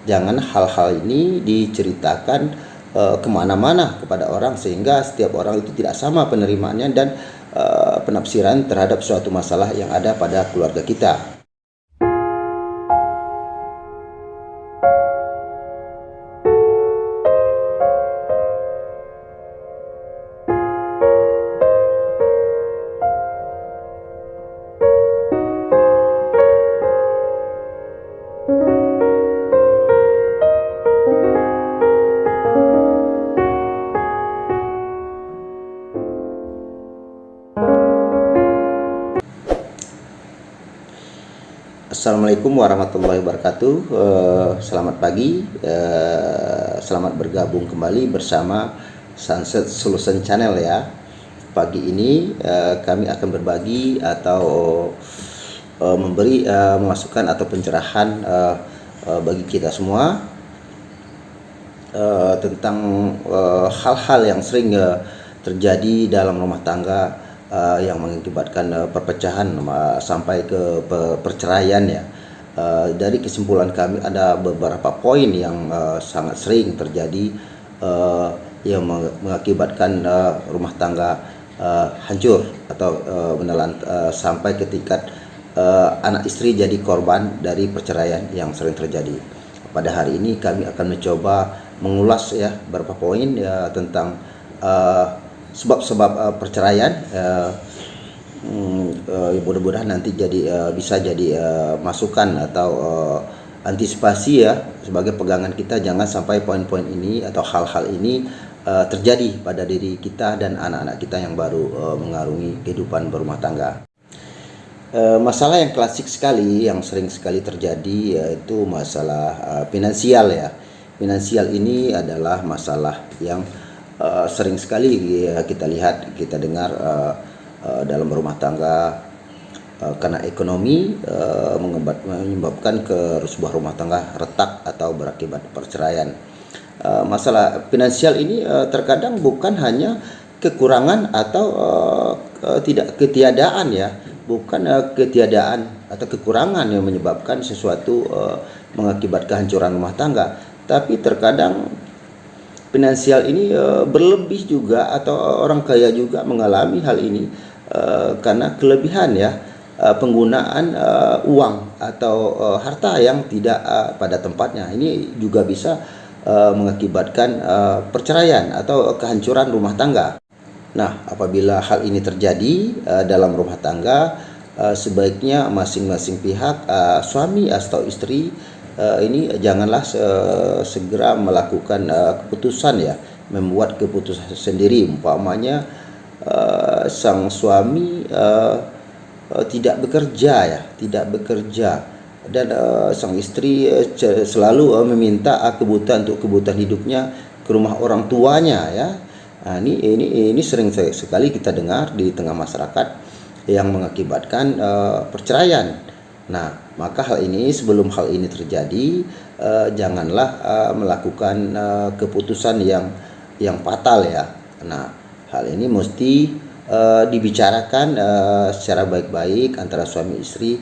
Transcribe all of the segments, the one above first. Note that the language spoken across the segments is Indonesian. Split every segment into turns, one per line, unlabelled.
Jangan hal-hal ini diceritakan kemana-mana kepada orang, sehingga setiap orang itu tidak sama penerimaannya dan penafsiran terhadap suatu masalah yang ada pada keluarga kita. Assalamualaikum warahmatullahi wabarakatuh. Selamat pagi, selamat bergabung kembali bersama Sunset Solution Channel ya. Pagi ini kami akan berbagi atau memberi masukan atau pencerahan bagi kita semua tentang hal-hal yang sering terjadi dalam rumah tangga yang mengakibatkan perpecahan sampai ke perceraian ya. Dari kesimpulan kami ada beberapa poin yang sangat sering terjadi yang mengakibatkan rumah tangga hancur atau menelan sampai ke tingkat anak istri jadi korban dari perceraian yang sering terjadi. Pada hari ini kami akan mencoba mengulas ya beberapa poin ya tentang sebab-sebab perceraian. Mudah-mudahan nanti bisa jadi masukan atau antisipasi ya sebagai pegangan kita, jangan sampai poin-poin ini atau hal-hal ini terjadi pada diri kita dan anak-anak kita yang baru mengarungi kehidupan berumah tangga. Masalah yang klasik sekali yang sering sekali terjadi yaitu masalah finansial ya. Finansial ini adalah masalah yang sering sekali kita lihat, kita dengar dalam rumah tangga karena ekonomi menyebabkan ke sebuah rumah tangga retak atau berakibat perceraian. Masalah finansial ini terkadang bukan hanya kekurangan atau tidak ketiadaan ya, bukan ketiadaan atau kekurangan yang menyebabkan sesuatu mengakibatkan kehancuran rumah tangga, tapi terkadang finansial ini berlebih juga atau orang kaya juga mengalami hal ini karena kelebihan ya penggunaan uang atau harta yang tidak pada tempatnya. Ini juga bisa mengakibatkan perceraian atau kehancuran rumah tangga. Nah, apabila hal ini terjadi dalam rumah tangga, sebaiknya masing-masing pihak, suami atau istri, ini janganlah segera melakukan keputusan ya, membuat keputusan sendiri. Umpamanya sang suami tidak bekerja dan sang istri selalu meminta kebutuhan hidupnya ke rumah orang tuanya ya. Nah, ini sering sekali kita dengar di tengah masyarakat yang mengakibatkan perceraian. Nah, maka sebelum hal ini terjadi, janganlah melakukan keputusan yang fatal ya. Nah, hal ini mesti dibicarakan secara baik-baik antara suami istri,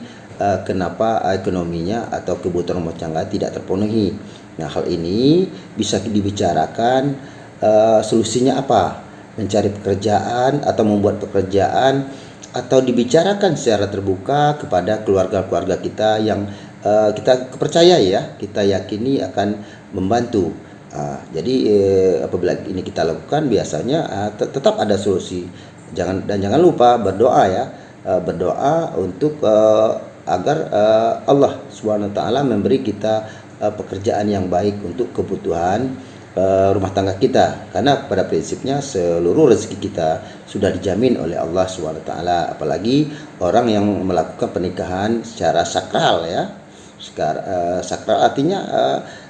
kenapa ekonominya atau kebutuhan rumah tangga tidak terpenuhi. Nah, hal ini bisa dibicarakan solusinya apa? Mencari pekerjaan atau membuat pekerjaan, atau dibicarakan secara terbuka kepada keluarga-keluarga kita yang kita percayai ya, kita yakini akan membantu. Jadi apabila ini kita lakukan, biasanya tetap ada solusi. Jangan lupa berdoa ya, berdoa untuk agar Allah Subhanahu wa taala memberi kita pekerjaan yang baik untuk kebutuhan rumah tangga kita, karena pada prinsipnya seluruh rezeki kita sudah dijamin oleh Allah SWT. Apalagi orang yang melakukan pernikahan secara sakral ya. Sakral artinya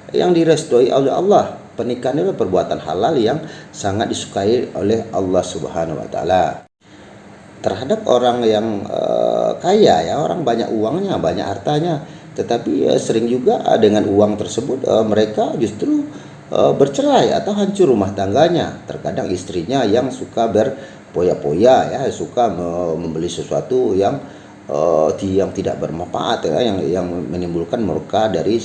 yang direstui oleh Allah. Pernikahan itu perbuatan halal yang sangat disukai oleh Allah Subhanahu wa taala. Terhadap orang yang kaya ya, orang banyak uangnya, banyak hartanya, tetapi sering juga dengan uang tersebut mereka justru bercerai atau hancur rumah tangganya. Terkadang istrinya yang suka berpoya-poya ya, suka membeli sesuatu yang tidak bermanfaat ya, yang menimbulkan murka dari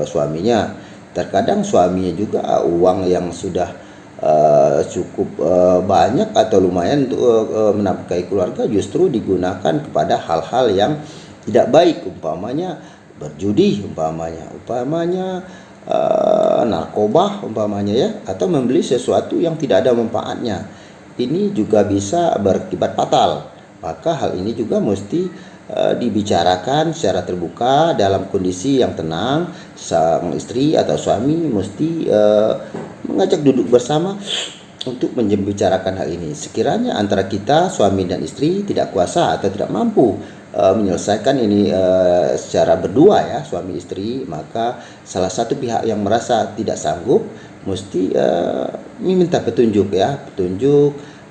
suaminya. Terkadang suaminya juga uang yang sudah cukup banyak atau lumayan untuk menafkahi keluarga justru digunakan kepada hal-hal yang tidak baik, umpamanya berjudi, umpamanya narkoba umpamanya ya, atau membeli sesuatu yang tidak ada manfaatnya. Ini juga bisa berakibat fatal. Maka hal ini juga mesti dibicarakan secara terbuka dalam kondisi yang tenang. Sang istri atau suami mesti mengajak duduk bersama untuk membicarakan hal ini. Sekiranya antara kita suami dan istri tidak kuasa atau tidak mampu menyelesaikan ini secara berdua ya, suami istri, maka salah satu pihak yang merasa tidak sanggup mesti meminta petunjuk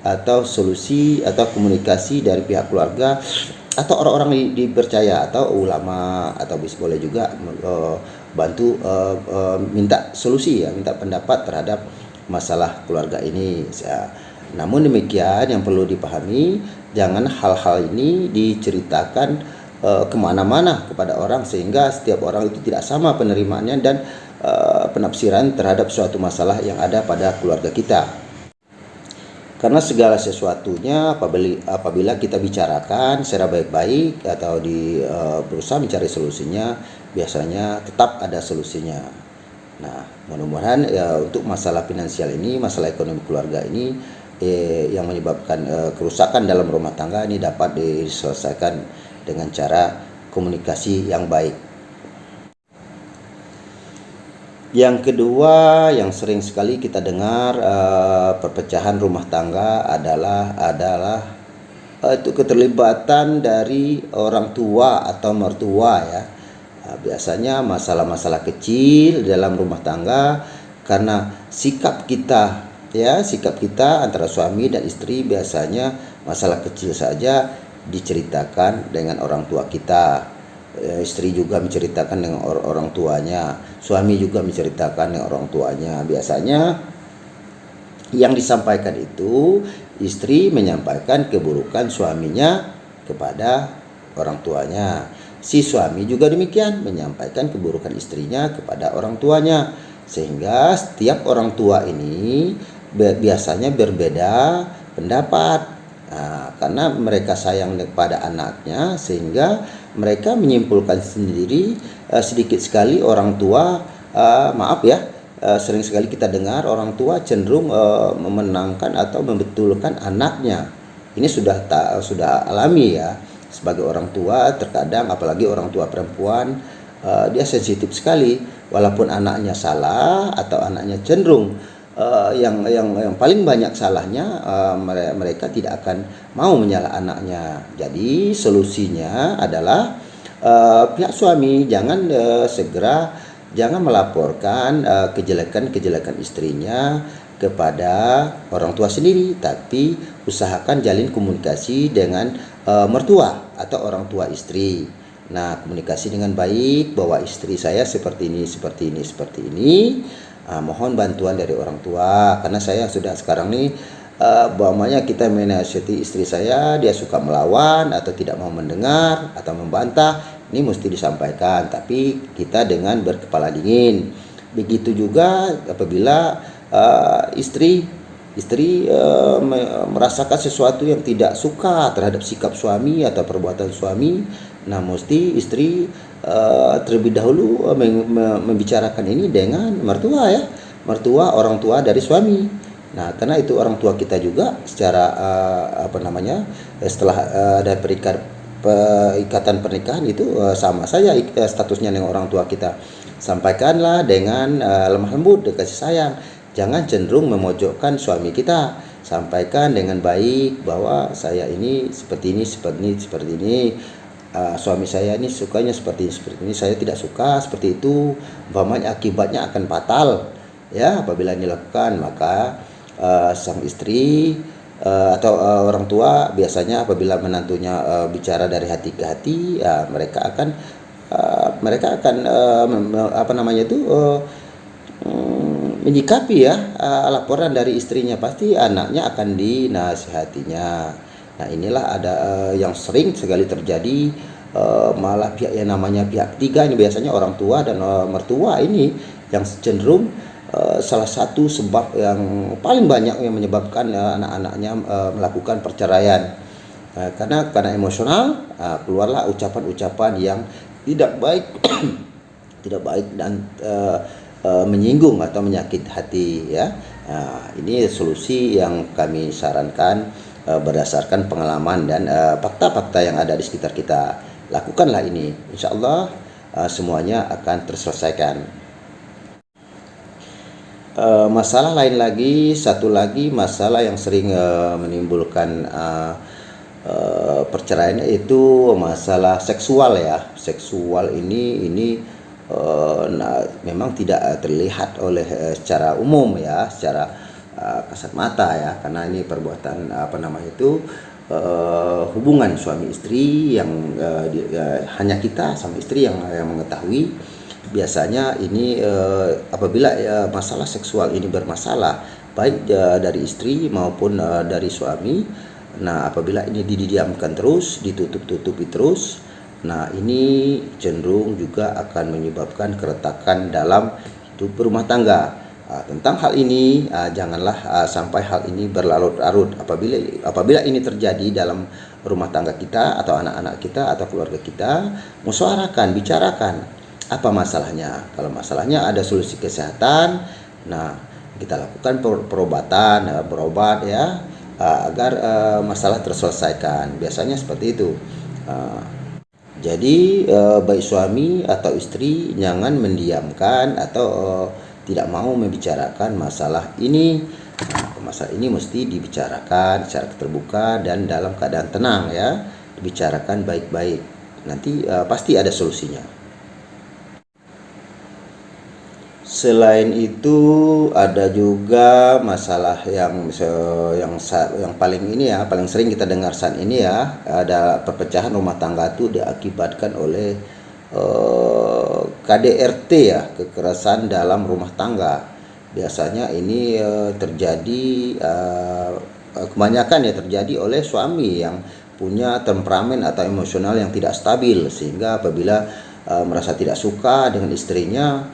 atau solusi atau komunikasi dari pihak keluarga atau orang-orang dipercaya atau ulama, atau boleh juga bantu minta solusi ya, minta pendapat terhadap masalah keluarga ini. Namun demikian yang perlu dipahami, jangan hal-hal ini diceritakan kemana-mana kepada orang sehingga setiap orang itu tidak sama penerimaannya dan penafsiran terhadap suatu masalah yang ada pada keluarga kita. Karena segala sesuatunya apabila kita bicarakan secara baik-baik atau berusaha mencari solusinya, biasanya tetap ada solusinya. Nah, mudah-mudahan untuk masalah finansial ini, masalah ekonomi keluarga ini yang menyebabkan kerusakan dalam rumah tangga ini dapat diselesaikan dengan cara komunikasi yang baik. Yang kedua yang sering sekali kita dengar perpecahan rumah tangga adalah itu keterlibatan dari orang tua atau mertua ya. Biasanya masalah-masalah kecil dalam rumah tangga karena sikap kita antara suami dan istri, biasanya masalah kecil saja diceritakan dengan orang tua kita. Istri juga menceritakan dengan orang tuanya, suami juga menceritakan dengan orang tuanya. Biasanya yang disampaikan itu, istri menyampaikan keburukan suaminya kepada orang tuanya. Si suami juga demikian, menyampaikan keburukan istrinya kepada orang tuanya. Sehingga setiap orang tua ini biasanya berbeda pendapat. Nah, karena mereka sayang kepada anaknya, sehingga mereka menyimpulkan sendiri. Sedikit sekali orang tua sering sekali kita dengar orang tua cenderung memenangkan atau membetulkan anaknya. Ini sudah alami ya, sebagai orang tua. Terkadang apalagi orang tua perempuan, dia sensitif sekali, walaupun anaknya salah atau anaknya cenderung yang paling banyak salahnya, mereka tidak akan mau menyalah anaknya. Jadi solusinya adalah pihak suami jangan melaporkan kejelekan istrinya kepada orang tua sendiri, tapi usahakan jalin komunikasi dengan mertua atau orang tua istri. Nah, komunikasi dengan baik bahwa istri saya seperti ini. Mohon bantuan dari orang tua, karena saya sudah sekarang nih bahwanya kita menasihati istri saya, dia suka melawan atau tidak mau mendengar atau membantah. Ini mesti disampaikan, tapi kita dengan berkepala dingin. Begitu juga apabila istri merasakan sesuatu yang tidak suka terhadap sikap suami atau perbuatan suami. Nah, mesti istri terlebih dahulu membicarakan ini dengan mertua orang tua dari suami. Nah, karena itu orang tua kita juga secara setelah ada ikatan pernikahan itu sama saja statusnya dengan orang tua kita. Sampaikanlah dengan lemah lembut dan kasih sayang. Jangan cenderung memojokkan suami kita. Sampaikan dengan baik bahwa saya ini seperti ini. Suami saya ini sukanya seperti ini, saya tidak suka seperti itu. Umpamanya akibatnya akan fatal ya apabila dilakukan. Maka sang istri atau orang tua biasanya apabila menantunya bicara dari hati ke hati, mereka akan menyikapi laporan dari istrinya, pasti anaknya akan dinasihatinya. Nah, inilah ada yang sering sekali terjadi, malah pihak yang namanya pihak ketiga ini, biasanya orang tua dan mertua ini yang cenderung salah satu sebab yang paling banyak yang menyebabkan anak-anaknya melakukan perceraian. Karena emosional, keluarlah ucapan-ucapan yang tidak baik tidak baik dan menyinggung atau menyakit hati ya. Ini solusi yang kami sarankan berdasarkan pengalaman dan fakta-fakta yang ada di sekitar kita. Lakukanlah ini, insya Allah semuanya akan terselesaikan. Masalah lain lagi, satu lagi masalah yang sering menimbulkan perceraian itu masalah seksual ya. Seksual ini memang tidak terlihat oleh secara umum ya, secara kasat mata ya, karena ini perbuatan hubungan suami istri yang hanya kita sama istri yang mengetahui. Biasanya ini apabila masalah seksual ini bermasalah baik dari istri maupun dari suami, nah apabila ini didiamkan terus, ditutup-tutupi terus, nah ini cenderung juga akan menyebabkan keretakan dalam hidup berumah tangga. Tentang hal ini janganlah sampai hal ini berlarut-larut. Apabila ini terjadi dalam rumah tangga kita atau anak-anak kita atau keluarga kita, musyawarahkan, bicarakan apa masalahnya. Kalau masalahnya ada solusi kesehatan, nah kita lakukan perobatan, berobat ya, agar masalah terselesaikan. Biasanya seperti itu. Jadi baik suami atau istri jangan mendiamkan atau tidak mau membicarakan masalah ini. Masalah ini mesti dibicarakan secara terbuka dan dalam keadaan tenang ya, dibicarakan baik-baik. Nanti pasti ada solusinya. Selain itu ada juga masalah yang paling sering kita dengar saat ini ya, ada perpecahan rumah tangga itu diakibatkan oleh KDRT ya, kekerasan dalam rumah tangga. Biasanya ini terjadi kebanyakan ya terjadi oleh suami yang punya temperamen atau emosional yang tidak stabil, sehingga apabila merasa tidak suka dengan istrinya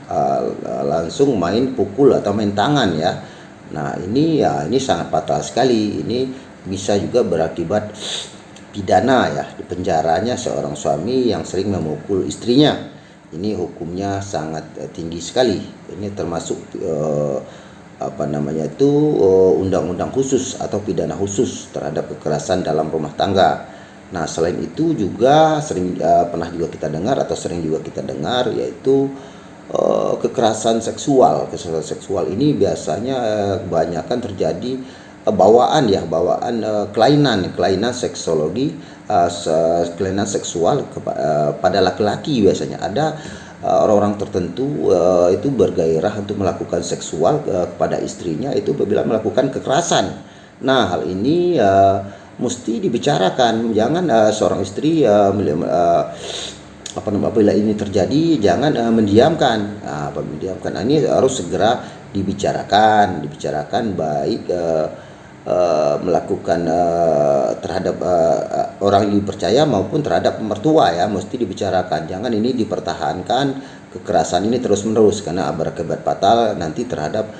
langsung main pukul atau main tangan ya. Nah ini sangat fatal sekali. Ini bisa juga berakibat pidana ya, di penjaranya seorang suami yang sering memukul istrinya. Ini hukumnya sangat tinggi sekali. Ini termasuk undang-undang khusus atau pidana khusus terhadap kekerasan dalam rumah tangga. Nah selain itu juga pernah juga kita dengar atau sering juga kita dengar yaitu kekerasan seksual. Kekerasan seksual ini biasanya kebanyakan terjadi bawaan kelainan seksologi, kelainan seksual pada laki-laki. Biasanya ada orang-orang tertentu itu bergairah untuk melakukan seksual kepada istrinya itu apabila melakukan kekerasan. Nah hal ini mesti dibicarakan. Jangan seorang istri apabila ini terjadi jangan mendiamkan. Ini harus segera dibicarakan baik melakukan terhadap orang yang dipercaya maupun terhadap mertua ya, mesti dibicarakan. Jangan ini dipertahankan, kekerasan ini terus-menerus, karena berakibat fatal nanti terhadap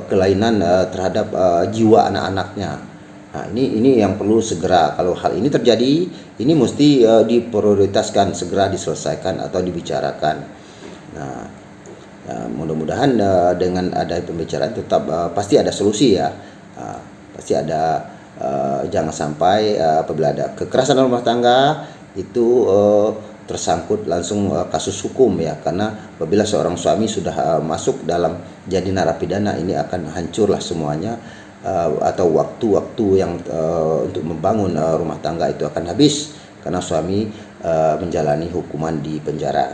kelainan terhadap jiwa anak-anaknya. Nah, ini yang perlu segera, kalau hal ini terjadi, ini mesti diprioritaskan, segera diselesaikan atau dibicarakan. Nah, mudah-mudahan dengan ada pembicaraan tetap pasti ada solusi ya. Pasti ada, jangan sampai apabila ada kekerasan dalam rumah tangga itu tersangkut langsung kasus hukum ya, karena apabila seorang suami sudah masuk dalam jadi narapidana, ini akan hancurlah semuanya. Atau waktu-waktu yang untuk membangun rumah tangga itu akan habis karena suami menjalani hukuman di penjara.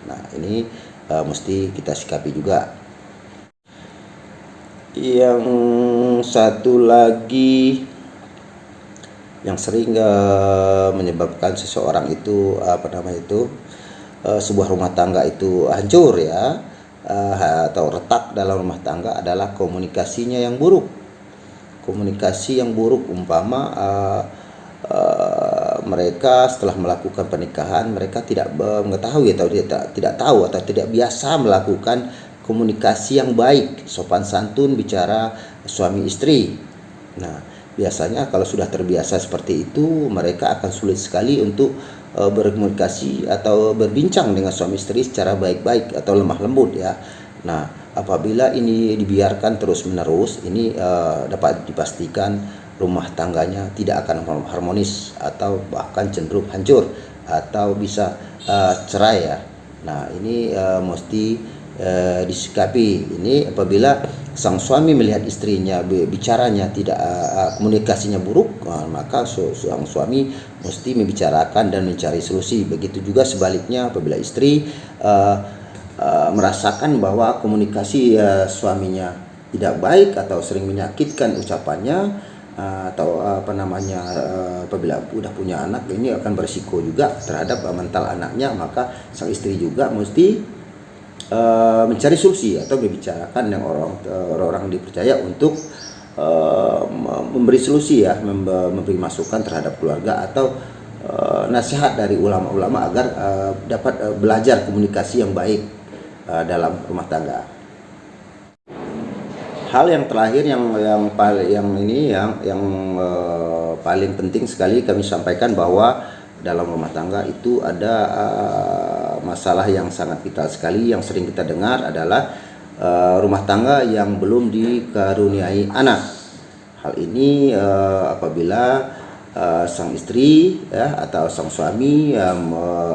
Nah ini mesti kita sikapi juga. Yang satu lagi yang sering menyebabkan seseorang itu sebuah rumah tangga itu hancur ya, atau retak dalam rumah tangga adalah komunikasinya yang buruk. Komunikasi yang buruk, umpama mereka setelah melakukan pernikahan mereka tidak mengetahui atau tidak tahu atau tidak biasa melakukan komunikasi yang baik, sopan santun bicara suami istri. Nah, biasanya kalau sudah terbiasa seperti itu, mereka akan sulit sekali untuk berkomunikasi atau berbincang dengan suami istri secara baik-baik atau lemah lembut ya. Nah, apabila ini dibiarkan terus-menerus, ini dapat dipastikan rumah tangganya tidak akan harmonis atau bahkan cenderung hancur atau bisa cerai ya. Nah, ini mesti disikapi. Ini apabila sang suami melihat istrinya bicaranya tidak komunikasinya buruk, maka sang suami mesti membicarakan dan mencari solusi. Begitu juga sebaliknya apabila istri merasakan bahwa komunikasi suaminya tidak baik atau sering menyakitkan ucapannya, atau apabila udah punya anak, ini akan berisiko juga terhadap mental anaknya, maka sang istri juga mesti mencari solusi atau membicarakan dengan orang dipercaya untuk memberi solusi ya, memberi masukan terhadap keluarga atau nasihat dari ulama-ulama agar dapat belajar komunikasi yang baik dalam rumah tangga. Hal yang terakhir yang paling penting sekali kami sampaikan bahwa dalam rumah tangga itu ada masalah yang sangat vital sekali yang sering kita dengar adalah rumah tangga yang belum dikaruniai anak. Hal ini apabila sang istri ya, atau sang suami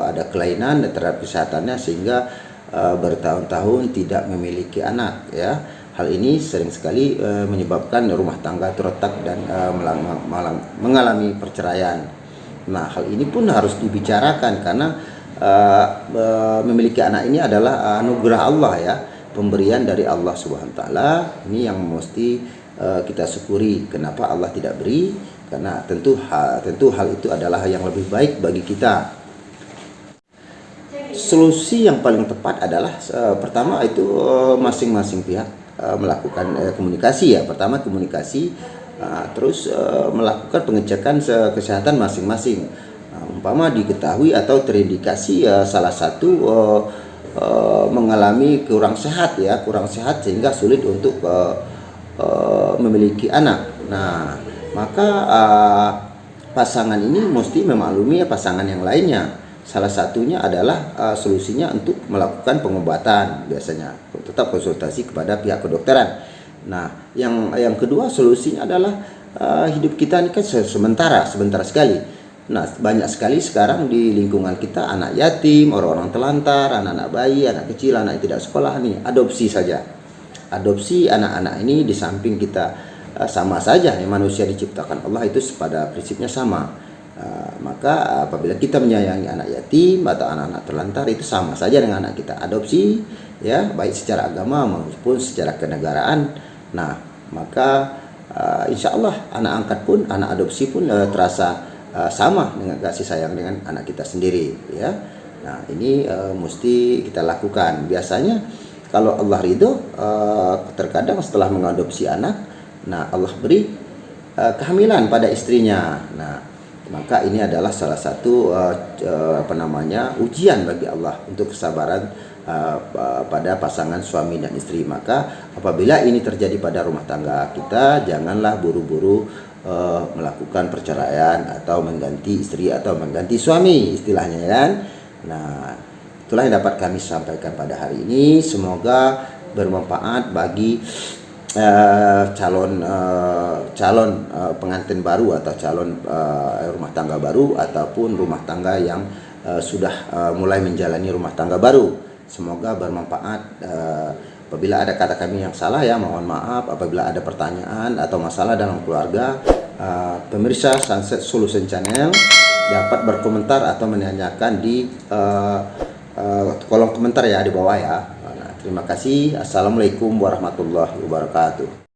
ada kelainan terhadap kesehatannya sehingga bertahun-tahun tidak memiliki anak ya. Hal ini sering sekali menyebabkan rumah tangga retak dan mengalami perceraian. Nah, hal ini pun harus dibicarakan karena memiliki anak ini adalah anugerah Allah ya, pemberian dari Allah Subhanahu wa taala. Ini yang mesti kita syukuri. Kenapa Allah tidak beri? Karena tentu hal itu adalah yang lebih baik bagi kita. Solusi yang paling tepat adalah pertama itu masing-masing pihak melakukan komunikasi ya. Pertama komunikasi, terus melakukan pengecekan kesehatan masing-masing. Umpama diketahui atau terindikasi salah satu mengalami kurang sehat sehingga sulit untuk memiliki anak. Nah, maka pasangan ini mesti memaklumi pasangan yang lainnya. Salah satunya adalah solusinya untuk melakukan pengobatan, biasanya tetap konsultasi kepada pihak kedokteran. Nah, yang kedua solusinya adalah hidup kita ini kan sebentar sekali. Nah, banyak sekali sekarang di lingkungan kita anak yatim, orang-orang telantar, anak-anak bayi, anak kecil, anak yang tidak sekolah nih, adopsi saja. Adopsi anak-anak ini di samping kita sama saja, manusia diciptakan Allah itu pada prinsipnya sama. Maka apabila kita menyayangi anak yatim atau anak-anak terlantar itu sama saja dengan anak kita. Adopsi ya, baik secara agama maupun secara kenegaraan. Nah, maka insya Allah anak angkat pun, anak adopsi pun terasa sama dengan kasih sayang dengan anak kita sendiri ya. Nah, ini mesti kita lakukan. Biasanya kalau Allah ridho, terkadang setelah mengadopsi anak, nah Allah beri kehamilan pada istrinya. Nah, maka ini adalah salah satu ujian bagi Allah untuk kesabaran pada pasangan suami dan istri. Maka apabila ini terjadi pada rumah tangga kita, janganlah buru-buru melakukan perceraian atau mengganti istri atau mengganti suami istilahnya kan. Nah, itulah yang dapat kami sampaikan pada hari ini. Semoga bermanfaat bagi calon pengantin baru atau calon rumah tangga baru ataupun rumah tangga yang sudah mulai menjalani rumah tangga baru. Semoga bermanfaat. Apabila ada kata kami yang salah ya mohon maaf. Apabila ada pertanyaan atau masalah dalam keluarga, pemirsa Sunset Solution Channel dapat berkomentar atau menanyakan di kolom komentar ya di bawah ya. Nah, terima kasih. Assalamualaikum warahmatullahi wabarakatuh.